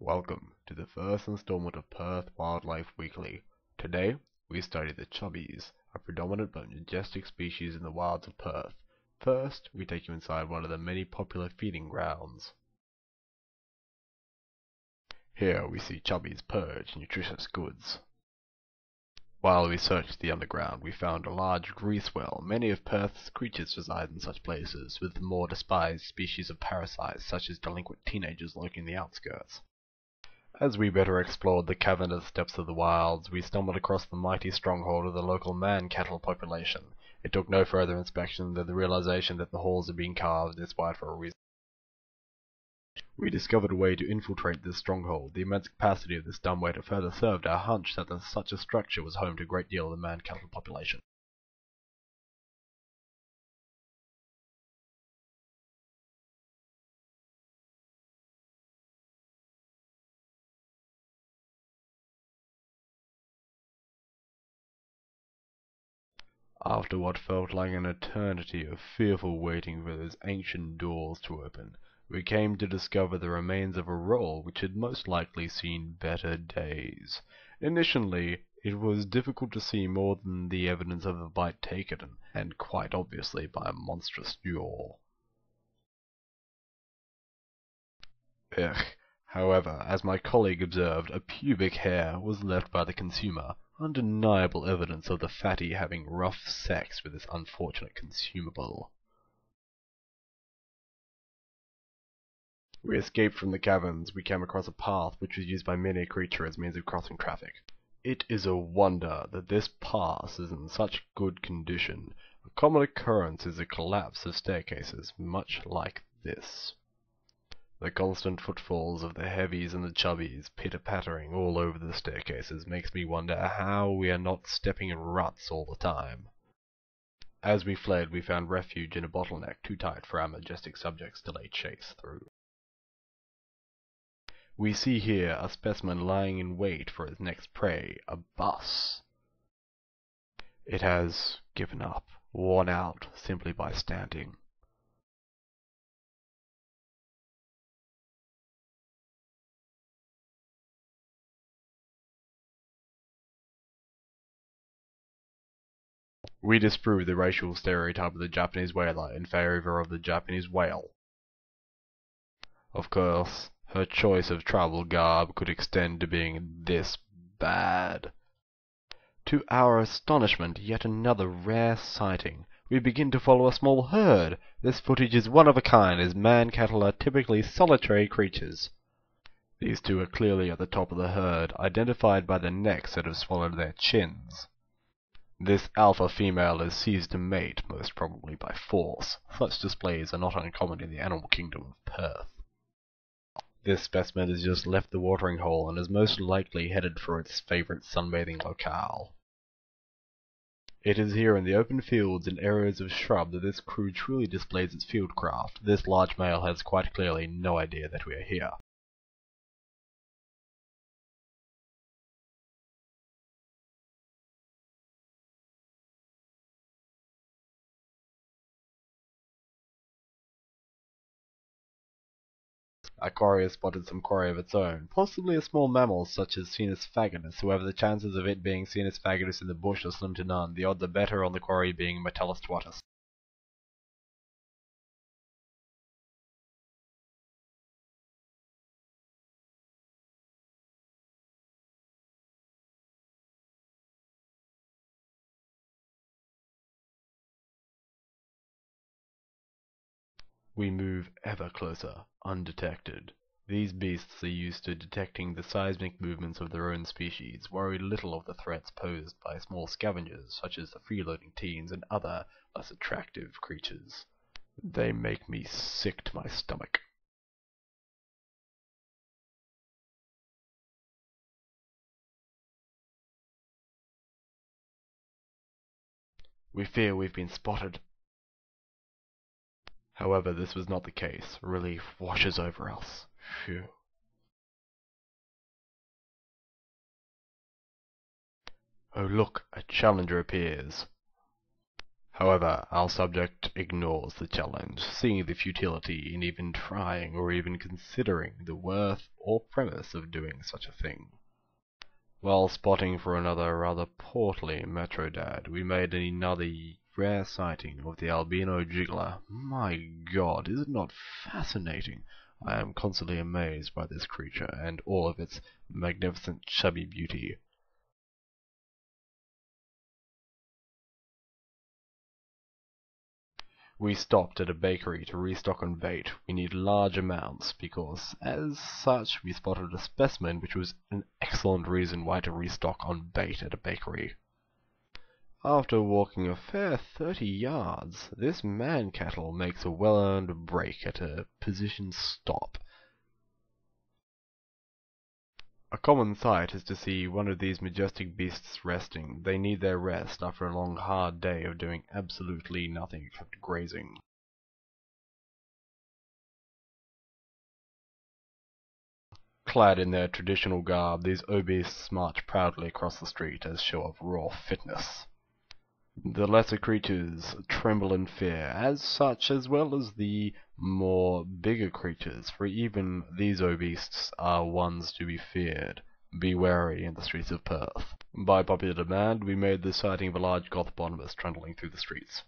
Welcome to the first installment of Perth Wildlife Weekly. Today, we study the chubbies, a predominant but majestic species in the wilds of Perth. First, we take you inside one of the many popular feeding grounds. Here we see chubbies purge nutritious goods. While we searched the underground, we found a large grease well. Many of Perth's creatures reside in such places, with the more despised species of parasites such as delinquent teenagers lurking in the outskirts. As we better explored the cavernous depths of the wilds, we stumbled across the mighty stronghold of the local man-cattle population. It took no further inspection than the realization that the halls had been carved this wide for a reason. We discovered a way to infiltrate this stronghold. The immense capacity of this dumbwaiter further served our hunch that such a structure was home to a great deal of the man-cattle population. After what felt like an eternity of fearful waiting for those ancient doors to open, we came to discover the remains of a roll which had most likely seen better days. Initially, it was difficult to see more than the evidence of a bite taken, and quite obviously by a monstrous jaw. Ugh. However, as my colleague observed, a pubic hair was left by the consumer, undeniable evidence of the fatty having rough sex with this unfortunate consumable. We escaped from the caverns. We came across a path which was used by many creatures as means of crossing traffic. It is a wonder that this pass is in such good condition. A common occurrence is the collapse of staircases, much like this. The constant footfalls of the heavies and the chubbies, pitter-pattering all over the staircases, makes me wonder how we are not stepping in ruts all the time. As we fled, we found refuge in a bottleneck too tight for our majestic subjects to lay chase through. We see here a specimen lying in wait for its next prey, a bus. It has given up, worn out simply by standing. We disprove the racial stereotype of the Japanese whaler in favor of the Japanese whale. Of course, her choice of travel garb could extend to being this bad. To our astonishment, yet another rare sighting. We begin to follow a small herd. This footage is one of a kind, as man-cattle are typically solitary creatures. These two are clearly at the top of the herd, identified by the necks that have swallowed their chins. This alpha female is seized to mate, most probably by force. Such displays are not uncommon in the animal kingdom of Perth. This specimen has just left the watering hole and is most likely headed for its favorite sunbathing locale. It is here in the open fields and areas of shrub that this crew truly displays its fieldcraft. This large male has quite clearly no idea that we are here. Our quarry has spotted some quarry of its own, possibly a small mammal such as Canis faginus. However, the chances of it being Canis faginus in the bush are slim to none. The odds are better on the quarry being Metellus tuatus. We move ever closer, undetected. These beasts are used to detecting the seismic movements of their own species, worry little of the threats posed by small scavengers such as the freeloading teens and other less attractive creatures. They make me sick to my stomach. We fear we've been spotted. However, this was not the case. Relief washes over us. Phew. Oh look, a challenger appears. However, our subject ignores the challenge, seeing the futility in even trying or even considering the worth or premise of doing such a thing. While spotting for another rather portly metrodad, we made another rare sighting of the albino jiggler. My God, is it not fascinating? I am constantly amazed by this creature and all of its magnificent chubby beauty. We stopped at a bakery to restock on bait. We need large amounts, because, as such, we spotted a specimen which was an excellent reason why to restock on bait at a bakery. After walking a fair 30 yards, this man-cattle makes a well-earned break at a position stop. A common sight is to see one of these majestic beasts resting. They need their rest after a long hard day of doing absolutely nothing except grazing. Clad in their traditional garb, these obese march proudly across the street as show of raw fitness. The lesser creatures tremble in fear, as such, as well as the more bigger creatures, for even these obese are ones to be feared. Be wary in the streets of Perth. By popular demand, we made the sighting of a large goth botanist trundling through the streets.